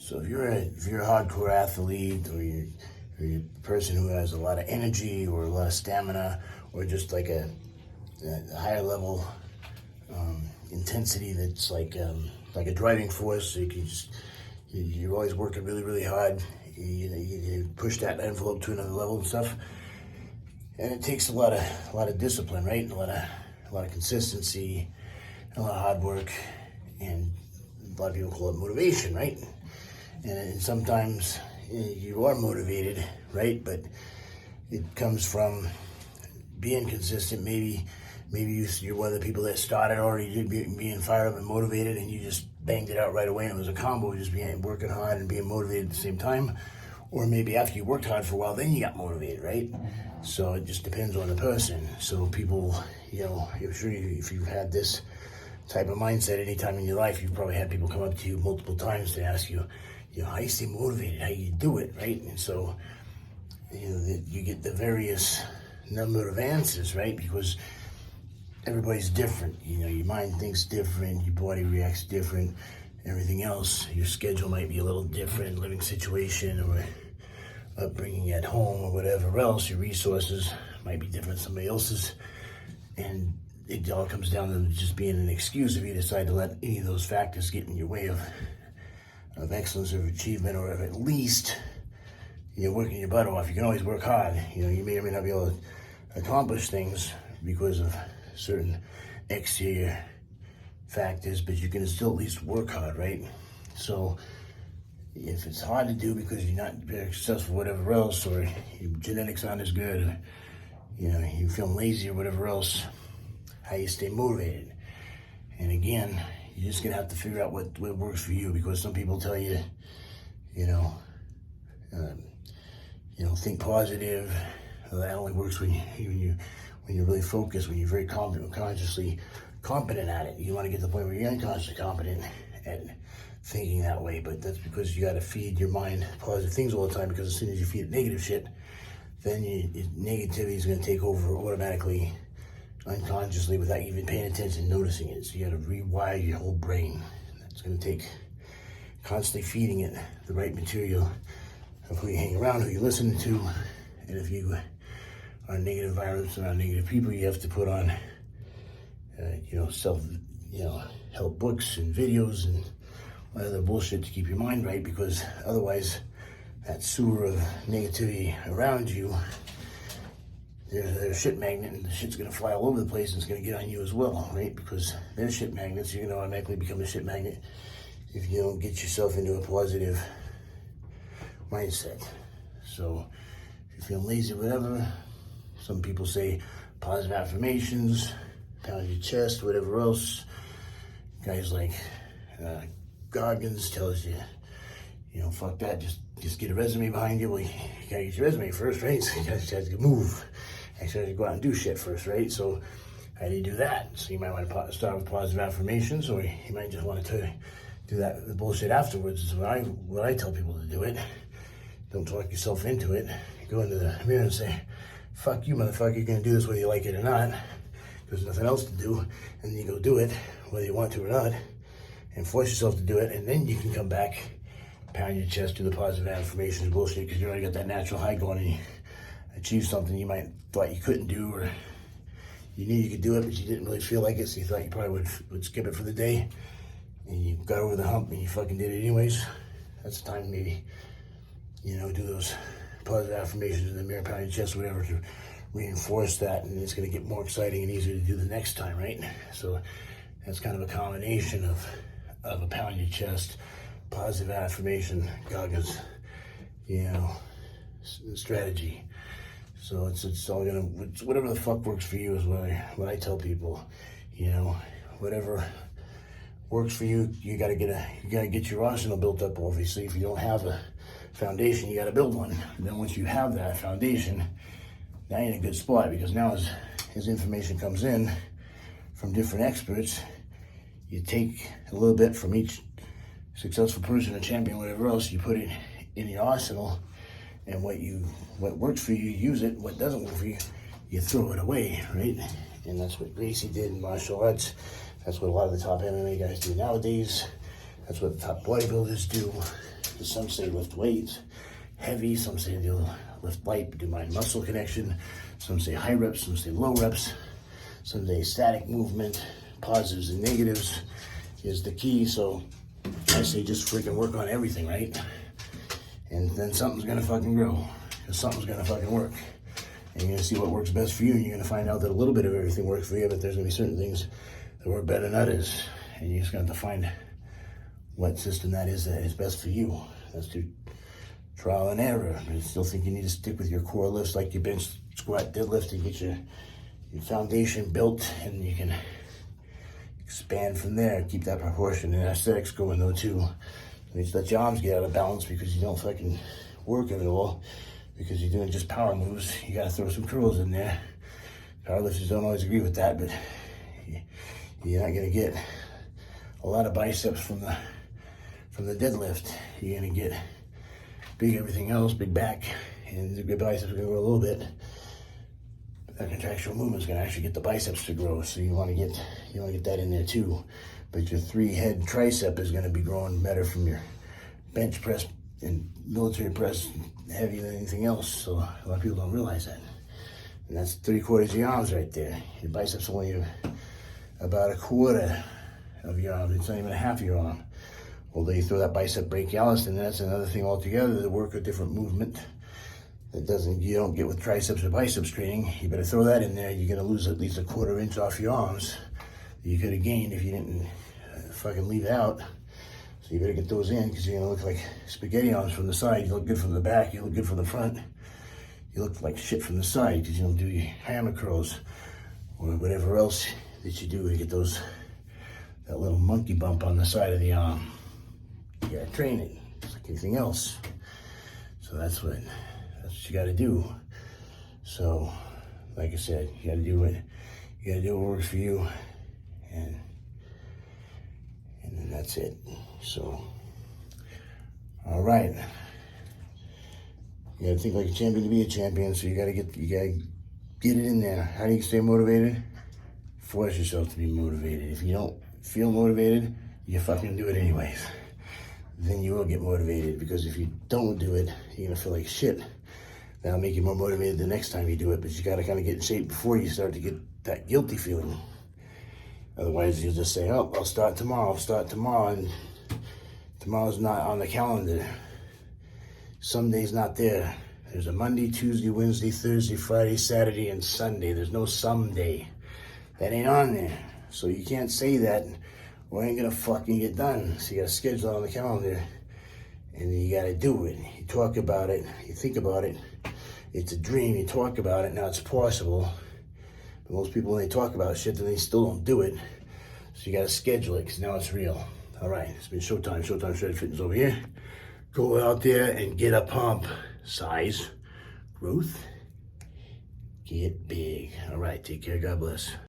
So if you're a hardcore athlete, or you're a person who has a lot of energy or a lot of stamina, or just like a higher level intensity that's like a driving force, so you're always working really, really hard. You push that envelope to another level and stuff, and it takes a lot of discipline, right? A lot of consistency, a lot of hard work, and a lot of people call it motivation, right? And sometimes you are motivated, right? But it comes from being consistent. Maybe you're one of the people that started already being fired up and motivated, and you just banged it out right away, and it was a combo, just working hard and being motivated at the same time. Or maybe after you worked hard for a while, then you got motivated, right? So it just depends on the person. So people, I'm sure if you've had this type of mindset any time in your life, you've probably had people come up to you multiple times to ask you, how you stay motivated, how you do it, right? And so, you get the various number of answers, right? Because everybody's different. Your mind thinks different, your body reacts different, everything else. Your schedule might be a little different, living situation or upbringing at home or whatever else. Your resources might be different than somebody else's. And it all comes down to just being an excuse if you decide to let any of those factors get in your way of excellence or achievement, or at least you're working your butt off. You can always work hard. You may or may not be able to accomplish things because of certain exterior factors, but you can still at least work hard, right? So if it's hard to do because you're not very successful, whatever else, or your genetics aren't as good, or you feel lazy or whatever else, how you stay motivated. And again, you're just gonna have to figure out what works for you, because some people tell you, think positive. That only works when you're really focused, when you're very consciously competent at it. You want to get to the point where you're unconsciously competent at thinking that way, but that's because you got to feed your mind positive things all the time, because as soon as you feed it negative shit, then negativity is going to take over automatically, unconsciously, without even paying attention, noticing it. So you got to rewire your whole brain. That's going to take constantly feeding it the right material of who you hang around, who you listen to, and if you are in negative environments around negative people, you have to put on, help books and videos and other bullshit to keep your mind right, because otherwise, that sewer of negativity around you, they're a shit magnet, and the shit's gonna fly all over the place, and it's gonna get on you as well, right? Because they're shit magnets, you're gonna automatically become a shit magnet if you don't get yourself into a positive mindset. So if you're feeling lazy, whatever, some people say positive affirmations, pound your chest, whatever else. Guys like Goggins tells you, fuck that, just get a resume behind you. Well, you gotta get your resume first, right? So you gotta move. Actually, you have to go out and do shit first, right? So how do you do that? So you might want to start with positive affirmations, or you might just want to do the bullshit afterwards. Is what I tell people to do it. Don't talk yourself into it. Go into the mirror and say, fuck you, motherfucker, you're gonna do this whether you like it or not. There's nothing else to do. And then you go do it, whether you want to or not, and force yourself to do it. And then you can come back, pound your chest, do the positive affirmations bullshit, because you already got that natural high going, and you achieve something you might thought you couldn't do, or you knew you could do it, but you didn't really feel like it, so you thought you probably would skip it for the day, and you got over the hump and you fucking did it anyways. That's the time to maybe, do those positive affirmations in the mirror, pound your chest, whatever, to reinforce that, and it's going to get more exciting and easier to do the next time, right? So that's kind of a combination of a pound your chest, positive affirmation, Goggins, strategy. So it's all whatever the fuck works for you is what I tell people. Whatever works for you, you gotta get your arsenal built up. Obviously, if you don't have a foundation, you gotta build one. And then once you have that foundation, now you're in a good spot, because now as information comes in from different experts, you take a little bit from each successful person, a champion, whatever else, you put it in your arsenal, and what works for you, use it. What doesn't work for you, you throw it away, right? And that's what Gracie did in martial arts. That's what a lot of the top MMA guys do nowadays. That's what the top bodybuilders do. Some say lift weights, heavy. Some say they'll lift light, do mind muscle connection. Some say high reps, some say low reps. Some say static movement, positives and negatives is the key. So I say just freaking work on everything, right? And then something's gonna fucking grow. Because something's gonna fucking work. And you're gonna see what works best for you, and you're gonna find out that a little bit of everything works for you, but there's gonna be certain things that work better than others. And you're just gonna have to find what system that is best for you. That's through trial and error. But I still think you need to stick with your core lifts like your bench, squat, deadlift to get your foundation built, and you can expand from there. Keep that proportion and aesthetics going though too. You just let your arms get out of balance because you don't fucking work at all, because you're doing just power moves. You gotta throw some curls in there. Powerlifters don't always agree with that, but you're not gonna get a lot of biceps from the deadlift. You're gonna get big everything else, big back, and the good biceps are gonna grow a little bit. But that contractual movement is gonna actually get the biceps to grow. So you wanna get that in there too. But your 3-head tricep is gonna be growing better from your bench press and military press, heavier than anything else. So a lot of people don't realize that. And that's 3/4 of your arms right there. Your biceps only about 1/4 of your arm. It's not even a half of your arm. Although you throw that bicep brachialis, and that's another thing altogether, to work a different movement that you don't get with triceps or biceps training. You better throw that in there. You're gonna lose at least 1/4 inch off your arms that you could have gained if you didn't fucking leave it out. So you better get those in, because you're gonna look like spaghetti arms from the side. You look good from the back, you look good from the front. You look like shit from the side because you don't do your hammer curls or whatever else that you do to get that little monkey bump on the side of the arm. You gotta train it, just like anything else. So that's what you gotta do. So, like I said, you gotta do what works for you, and then that's it. So, all right. You gotta think like a champion to be a champion. So you gotta get it in there. How do you stay motivated? Force yourself to be motivated. If you don't feel motivated, you fucking do it anyways. Then you will get motivated, because if you don't do it, you're gonna feel like shit. That'll make you more motivated the next time you do it, but you gotta kind of get in shape before you start to get that guilty feeling. Otherwise, you'll just say, oh, I'll start tomorrow, and tomorrow's not on the calendar. Sunday's not there. There's a Monday, Tuesday, Wednesday, Thursday, Friday, Saturday, and Sunday. There's no someday. That ain't on there. So you can't say that, or it ain't gonna fucking get done. So you gotta schedule it on the calendar, and then you gotta do it. You talk about it, you think about it. It's a dream, you talk about it, now it's possible. But most people, when they talk about shit, then they still don't do it. So you gotta schedule it, because now it's real. All right, it's been Showtime. Showtime Shredded Fitness over here. Go out there and get a pump. Size, growth, get big. All right, take care, God bless.